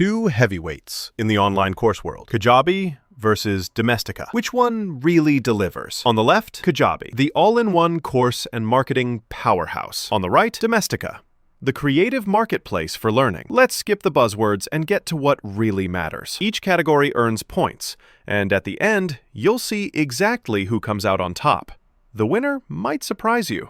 Two heavyweights in the online course world. Kajabi versus Domestika. Which one really delivers? On the left, Kajabi, the all-in-one course and marketing powerhouse. On the right, Domestika, the creative marketplace for learning. Let's skip the buzzwords and get to what really matters. Each category earns points, and at the end, you'll see exactly who comes out on top. The winner might surprise you.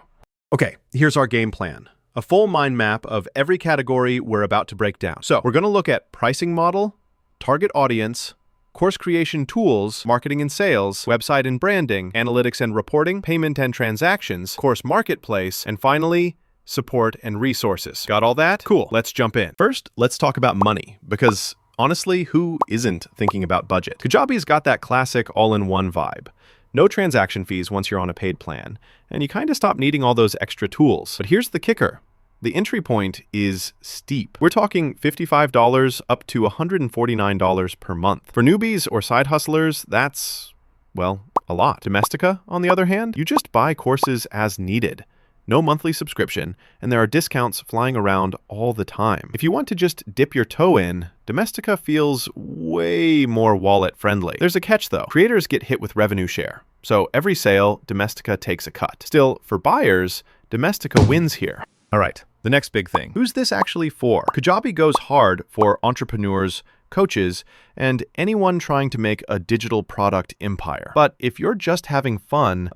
Okay, here's our game plan. A full mind map of every category we're about to break down. So we're going to look at pricing model, target audience, course creation tools, marketing and sales, website and branding, analytics and reporting, payment and transactions, course marketplace, and finally, support and resources. Got all that? Cool, let's jump in. First, let's talk about money, because honestly, who isn't thinking about budget? Kajabi's got that classic all-in-one vibe. No transaction fees once you're on a paid plan, and you kind of stop needing all those extra tools. But here's the kicker. The entry point is steep. We're talking $55 up to $149 per month. For newbies or side hustlers, that's, well, a lot. Domestika, on the other hand, you just buy courses as needed. No monthly subscription, and there are discounts flying around all the time. If you want to just dip your toe in, Domestika feels way more wallet-friendly. There's a catch, though. Creators get hit with revenue share, so every sale, Domestika takes a cut. Still, for buyers, Domestika wins here. All right, the next big thing. Who's this actually for? Kajabi goes hard for entrepreneurs, coaches, and anyone trying to make a digital product empire. But if you're just having fun,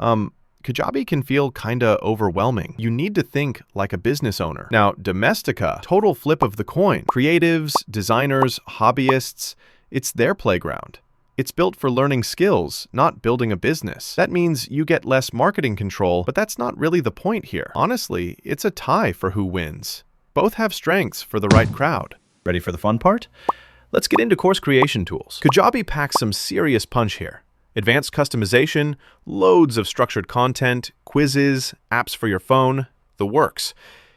Kajabi can feel kinda overwhelming. You need to think like a business owner. Now, Domestika, total flip of the coin. Creatives, designers, hobbyists, it's their playground. It's built for learning skills, not building a business. That means you get less marketing control, but that's not really the point here. Honestly, it's a tie for who wins. Both have strengths for the right crowd. Ready for the fun part? Let's get into course creation tools. Kajabi packs some serious punch here. Advanced customization, loads of structured content, quizzes, apps for your phone, the works.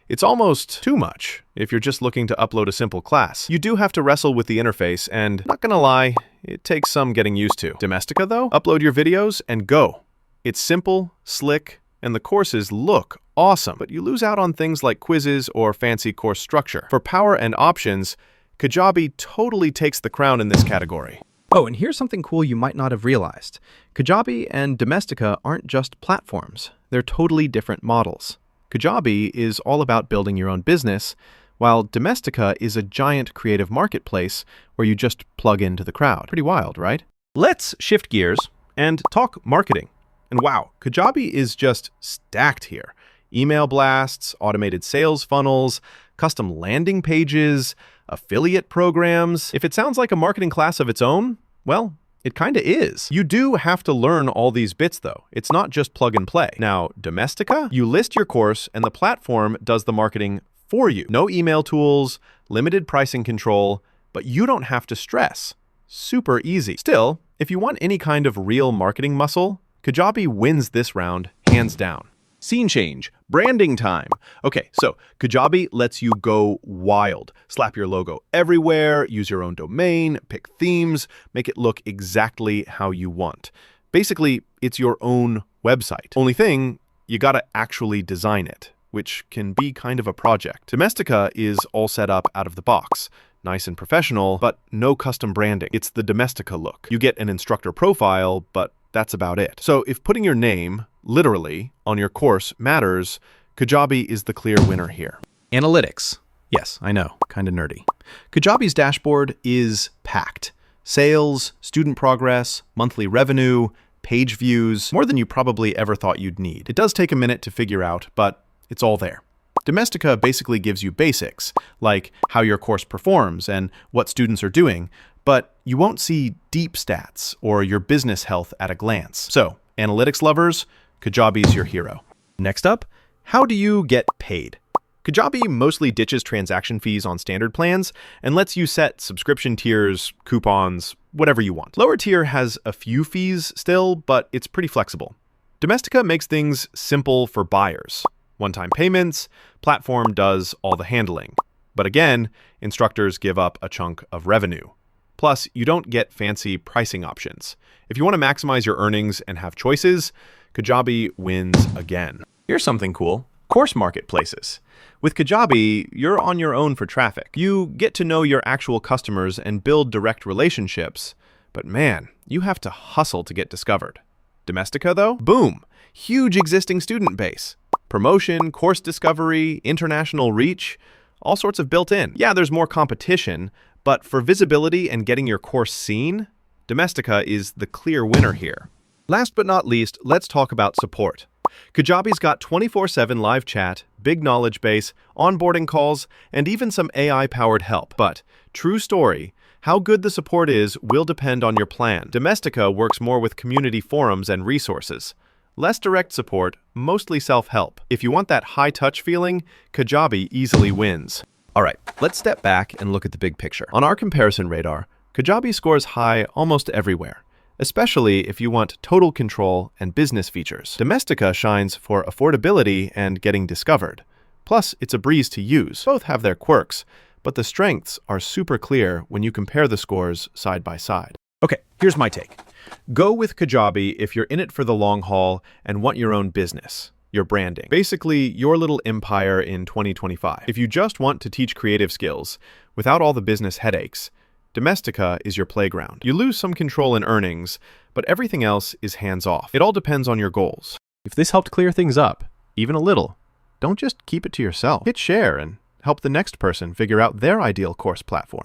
It's almost too much if you're just looking to upload a simple class. You do have to wrestle with the interface, and not gonna lie, it takes some getting used to. Domestika, though, upload your videos and go. It's simple, slick, and the courses look awesome, but you lose out on things like quizzes or fancy course structure. For power and options, Kajabi totally takes the crown in this category. Oh, and here's something cool you might not have realized. Kajabi and Domestika aren't just platforms. They're totally different models. Kajabi is all about building your own business, while Domestika is a giant creative marketplace where you just plug into the crowd. Pretty wild, right? Let's shift gears and talk marketing. And wow, Kajabi is just stacked here. Email blasts, automated sales funnels, custom landing pages, affiliate programs. If it sounds like a marketing class of its own, well, it kinda is. You do have to learn all these bits, though. It's not just plug and play. Now, Domestika, you list your course and the platform does the marketing for you. No email tools, limited pricing control, but you don't have to stress. Super easy. Still, if you want any kind of real marketing muscle, Kajabi wins this round, hands down. Scene change, branding time. Okay, so Kajabi lets you go wild. Slap your logo everywhere, use your own domain, pick themes, make it look exactly how you want. Basically, it's your own website. Only thing, you gotta actually design it, which can be kind of a project. Domestika is all set up out of the box. Nice and professional, but no custom branding. It's the Domestika look. You get an instructor profile, but that's about it. So if putting your name, literally, on your course matters, Kajabi is the clear winner here. Analytics. Yes, I know, kinda nerdy. Kajabi's dashboard is packed. Sales, student progress, monthly revenue, page views, more than you probably ever thought you'd need. It does take a minute to figure out, but it's all there. Domestika basically gives you basics, like how your course performs and what students are doing, but you won't see deep stats or your business health at a glance. So, analytics lovers, Kajabi's your hero. Next up, how do you get paid? Kajabi mostly ditches transaction fees on standard plans and lets you set subscription tiers, coupons, whatever you want. Lower tier has a few fees still, but it's pretty flexible. Domestika makes things simple for buyers. One-time payments, platform does all the handling. But again, instructors give up a chunk of revenue. Plus, you don't get fancy pricing options. If you want to maximize your earnings and have choices, Kajabi wins again. Here's something cool. Course marketplaces. With Kajabi, you're on your own for traffic. You get to know your actual customers and build direct relationships, but man, you have to hustle to get discovered. Domestika, though? Boom! Huge existing student base. Promotion, course discovery, international reach, all sorts of built-in. Yeah, there's more competition, but for visibility and getting your course seen, Domestika is the clear winner here. Last but not least, let's talk about support. Kajabi's got 24/7 live chat, big knowledge base, onboarding calls, and even some AI-powered help. But, true story, how good the support is will depend on your plan. Domestika works more with community forums and resources. Less direct support, mostly self-help. If you want that high-touch feeling, Kajabi easily wins. All right, let's step back and look at the big picture. On our comparison radar, Kajabi scores high almost everywhere, especially if you want total control and business features. Domestika shines for affordability and getting discovered. Plus, it's a breeze to use. Both have their quirks, but the strengths are super clear when you compare the scores side by side. Okay, here's my take. Go with Kajabi if you're in it for the long haul and want your own business, your branding. Basically, your little empire in 2025. If you just want to teach creative skills without all the business headaches, Domestika is your playground. You lose some control in earnings, but everything else is hands-off. It all depends on your goals. If this helped clear things up, even a little, don't just keep it to yourself. Hit share and help the next person figure out their ideal course platform.